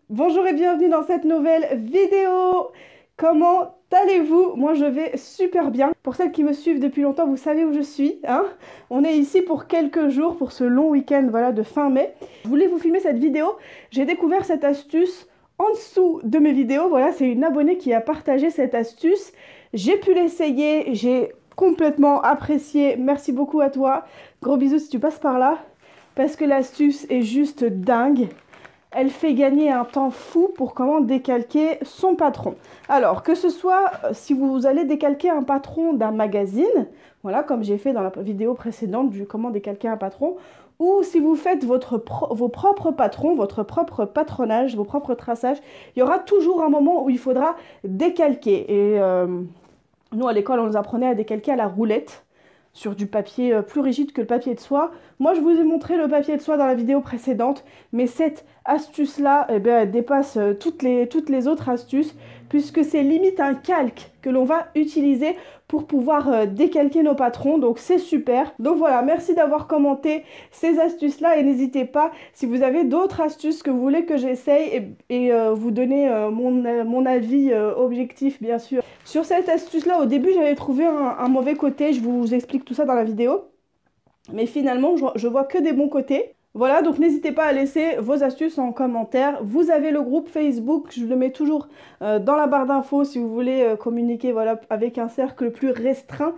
Bonjour et bienvenue dans cette nouvelle vidéo. Comment allez-vous? Moi je vais super bien. Pour celles qui me suivent depuis longtemps, vous savez où je suis, hein? On est ici pour quelques jours, pour ce long week-end voilà, de fin mai. Je voulais vous filmer cette vidéo. J'ai découvert cette astuce en dessous de mes vidéos. Voilà, c'est une abonnée qui a partagé cette astuce. J'ai pu l'essayer, j'ai complètement apprécié. Merci beaucoup à toi. Gros bisous si tu passes par là. Parce que l'astuce est juste dingue. Elle fait gagner un temps fou pour comment décalquer son patron. Alors, que ce soit si vous allez décalquer un patron d'un magazine, voilà, comme j'ai fait dans la vidéo précédente du comment décalquer un patron, ou si vous faites vos propres patrons, votre propre patronage, vos propres traçages, il y aura toujours un moment où il faudra décalquer. Et nous, à l'école, on nous apprenait à décalquer à la roulette, sur du papier plus rigide que le papier de soie. Moi, je vous ai montré le papier de soie dans la vidéo précédente, mais cette astuce-là, eh bien, elle dépasse toutes les autres astuces, puisque c'est limite un calque que l'on va utiliser pour pouvoir décalquer nos patrons, donc c'est super. Donc voilà, merci d'avoir commenté ces astuces-là, et n'hésitez pas, si vous avez d'autres astuces que vous voulez que j'essaye, et vous donner mon avis objectif, bien sûr. Sur cette astuce-là, au début, j'avais trouvé un mauvais côté, je vous explique tout ça dans la vidéo. Mais finalement, je vois que des bons côtés. Voilà, donc n'hésitez pas à laisser vos astuces en commentaire. Vous avez le groupe Facebook, je le mets toujours dans la barre d'infos si vous voulez communiquer voilà, avec un cercle plus restreint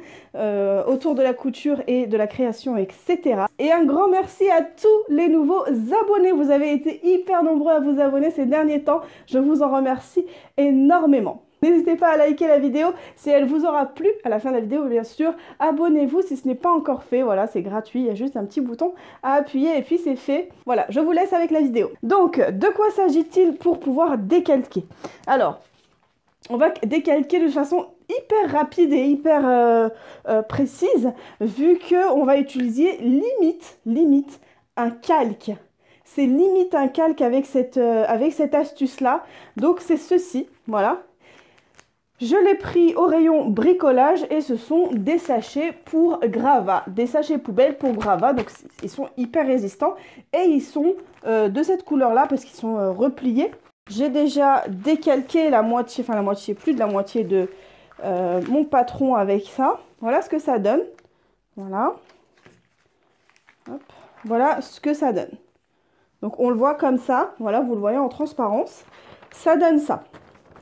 autour de la couture et de la création, etc. Et un grand merci à tous les nouveaux abonnés. Vous avez été hyper nombreux à vous abonner ces derniers temps. Je vous en remercie énormément. N'hésitez pas à liker la vidéo si elle vous aura plu. À la fin de la vidéo, bien sûr, abonnez-vous si ce n'est pas encore fait. Voilà, c'est gratuit, il y a juste un petit bouton à appuyer et puis c'est fait. Voilà, je vous laisse avec la vidéo. Donc, de quoi s'agit-il pour pouvoir décalquer? Alors, on va décalquer de façon hyper rapide et hyper précise, vu qu'on va utiliser limite un calque. C'est limite un calque avec cette astuce-là. Donc, c'est ceci, voilà. Je l'ai pris au rayon bricolage et ce sont des sachets pour gravat, des sachets poubelles pour gravat, donc ils sont hyper résistants et ils sont de cette couleur-là parce qu'ils sont repliés. J'ai déjà décalqué la moitié, enfin la moitié, plus de la moitié de mon patron avec ça. Voilà ce que ça donne. Voilà. Hop. Voilà ce que ça donne. Donc on le voit comme ça, voilà, vous le voyez en transparence. Ça donne ça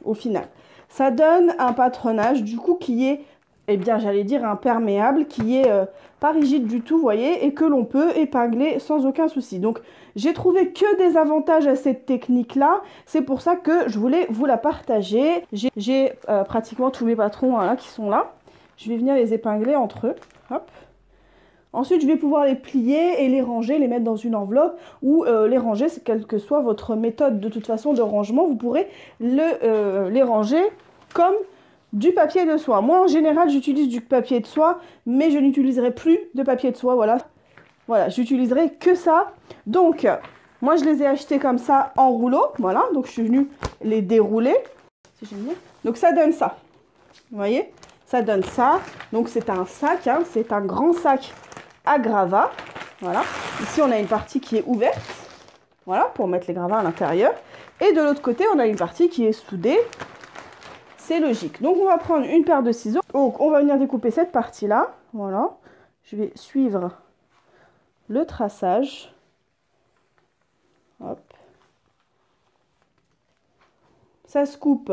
au final. Ça donne un patronage du coup qui est, eh bien j'allais dire imperméable, qui est pas rigide du tout, vous voyez, et que l'on peut épingler sans aucun souci. Donc j'ai trouvé que des avantages à cette technique-là, c'est pour ça que je voulais vous la partager. J'ai pratiquement tous mes patrons hein, là, qui sont là. Je vais venir les épingler entre eux, hop. Ensuite, je vais pouvoir les plier et les ranger, les mettre dans une enveloppe ou les ranger, quelle que soit votre méthode de toute façon de rangement, vous pourrez les ranger comme du papier de soie. Moi, en général, j'utilise du papier de soie, mais je n'utiliserai plus de papier de soie, voilà. Voilà, j'utiliserai que ça. Donc, moi, je les ai achetés comme ça en rouleau, voilà. Donc, je suis venue les dérouler. Donc, ça donne ça. Vous voyez? Ça donne ça. Donc, c'est un sac, hein, c'est un grand sac à gravats, voilà. Ici, on a une partie qui est ouverte, voilà, pour mettre les gravats à l'intérieur. Et de l'autre côté, on a une partie qui est soudée. C'est logique. Donc, on va prendre une paire de ciseaux. Donc, on va venir découper cette partie-là, voilà. Je vais suivre le traçage. Hop. Ça se coupe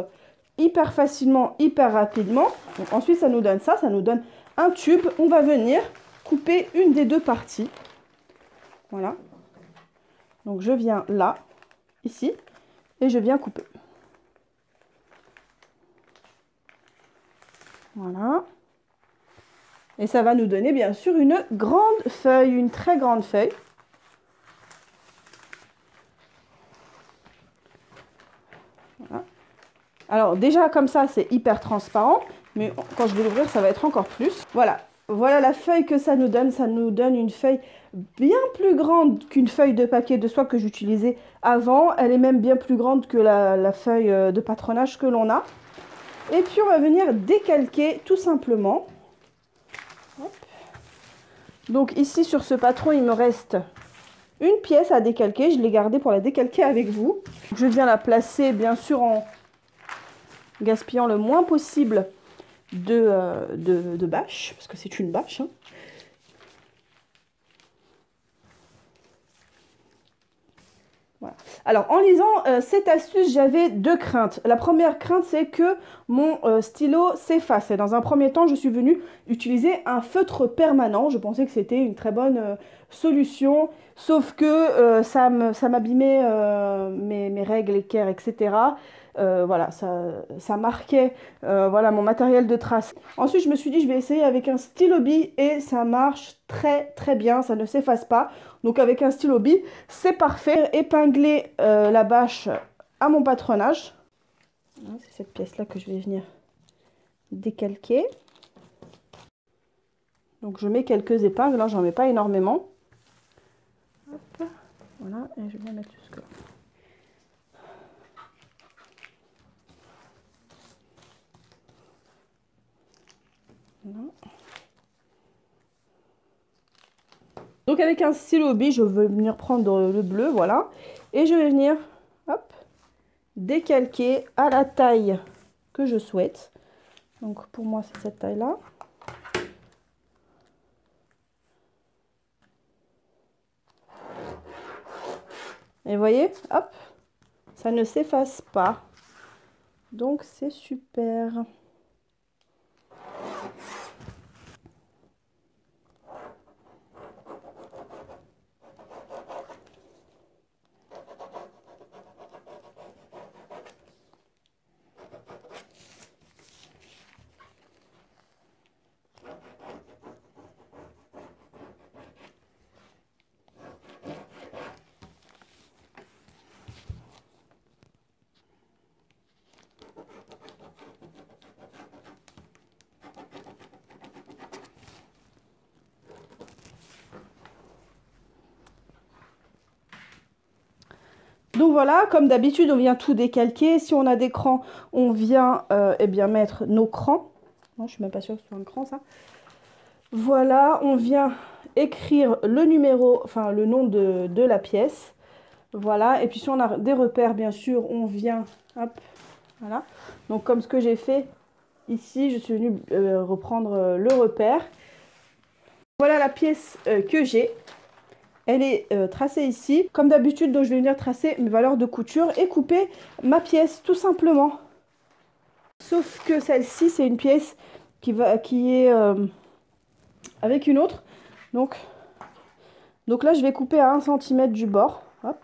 hyper facilement, hyper rapidement. Donc, ensuite, ça nous donne ça, ça nous donne un tube. On va venir couper une des deux parties. Voilà. Donc je viens là, ici, et je viens couper. Voilà. Et ça va nous donner bien sûr une grande feuille, une très grande feuille. Voilà. Alors déjà comme ça c'est hyper transparent, mais quand je vais l'ouvrir ça va être encore plus. Voilà. Voilà la feuille que ça nous donne une feuille bien plus grande qu'une feuille de papier de soie que j'utilisais avant. Elle est même bien plus grande que la feuille de patronage que l'on a. Et puis on va venir décalquer tout simplement. Hop. Donc ici sur ce patron il me reste une pièce à décalquer. Je l'ai gardée pour la décalquer avec vous. Je viens la placer bien sûr en gaspillant le moins possible de bâche, parce que c'est une bâche, hein. Voilà. Alors, en lisant cette astuce, j'avais deux craintes. La première crainte, c'est que mon stylo s'efface. Et dans un premier temps, je suis venue utiliser un feutre permanent. Je pensais que c'était une très bonne solution, sauf que ça m'abîmait mes règles équerres, etc. Voilà, ça marquait voilà, mon matériel de trace. Ensuite, je me suis dit, je vais essayer avec un stylo bille et ça marche très très bien, ça ne s'efface pas. Donc avec un stylo bille, c'est parfait. Épingler la bâche à mon patronage. C'est cette pièce-là que je vais venir décalquer. Donc je mets quelques épingles, hein, j'en mets pas énormément. Hop, voilà, et je vais mettre jusque-là. Voilà. Donc avec un stylo bille, je vais venir prendre le bleu, voilà. Et je vais venir, hop, décalquer à la taille que je souhaite. Donc pour moi, c'est cette taille-là. Et vous voyez, hop, ça ne s'efface pas. Donc c'est super. Donc voilà, comme d'habitude, on vient tout décalquer. Si on a des crans, on vient eh bien, mettre nos crans. Non, je suis même pas sûre que ce soit un cran, ça. Voilà, on vient écrire le numéro, enfin le nom de la pièce. Voilà, et puis si on a des repères, bien sûr, on vient, hop, voilà. Donc comme ce que j'ai fait ici, je suis venue reprendre le repère. Voilà la pièce que j'ai. Elle est tracée ici. Comme d'habitude, donc je vais venir tracer mes valeurs de couture et couper ma pièce tout simplement. Sauf que celle-ci, c'est une pièce qui est avec une autre. Donc là, je vais couper à 1 cm du bord. Hop.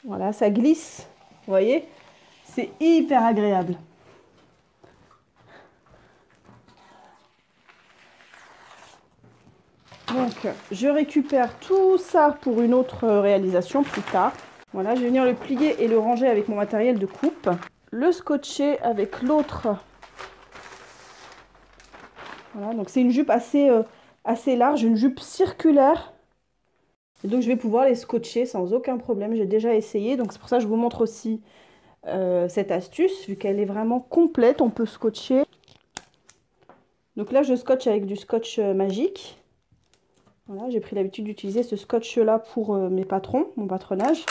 Voilà, ça glisse. Vous voyez? C'est hyper agréable. Donc, je récupère tout ça pour une autre réalisation plus tard. Voilà, je vais venir le plier et le ranger avec mon matériel de coupe. Le scotcher avec l'autre. Voilà, donc c'est une jupe assez large, une jupe circulaire. Et donc, je vais pouvoir les scotcher sans aucun problème. J'ai déjà essayé, donc c'est pour ça que je vous montre aussi cette astuce. Vu qu'elle est vraiment complète, on peut scotcher. Donc là, je scotche avec du scotch magique. Voilà, j'ai pris l'habitude d'utiliser ce scotch-là pour mes patrons, mon patronage.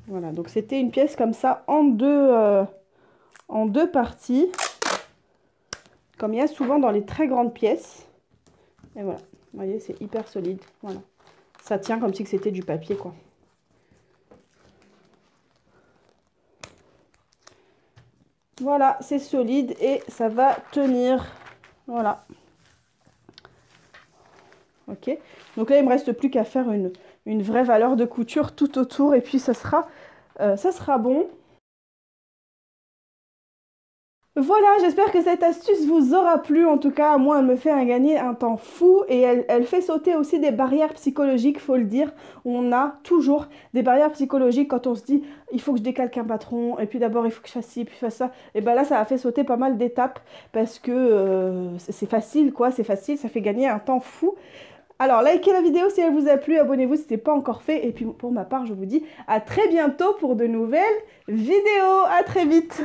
Voilà, donc c'était une pièce comme ça en deux parties. Comme il y a souvent dans les très grandes pièces. Et voilà, vous voyez, c'est hyper solide. Voilà, ça tient comme si c'était du papier, quoi. Voilà, c'est solide et ça va tenir. Voilà. Ok. Donc là, il ne me reste plus qu'à faire une vraie valeur de couture tout autour. Et puis, ça sera bon. Voilà, j'espère que cette astuce vous aura plu. En tout cas, moi, elle me fait gagner un temps fou et elle fait sauter aussi des barrières psychologiques, faut le dire. On a toujours des barrières psychologiques quand on se dit il faut que je décalque un patron et puis d'abord il faut que je fasse ci, puis je fasse ça. Et bien là, ça a fait sauter pas mal d'étapes parce que c'est facile, quoi, c'est facile, ça fait gagner un temps fou. Alors, likez la vidéo si elle vous a plu, abonnez-vous si ce n'est pas encore fait. Et puis pour ma part, je vous dis à très bientôt pour de nouvelles vidéos. À très vite.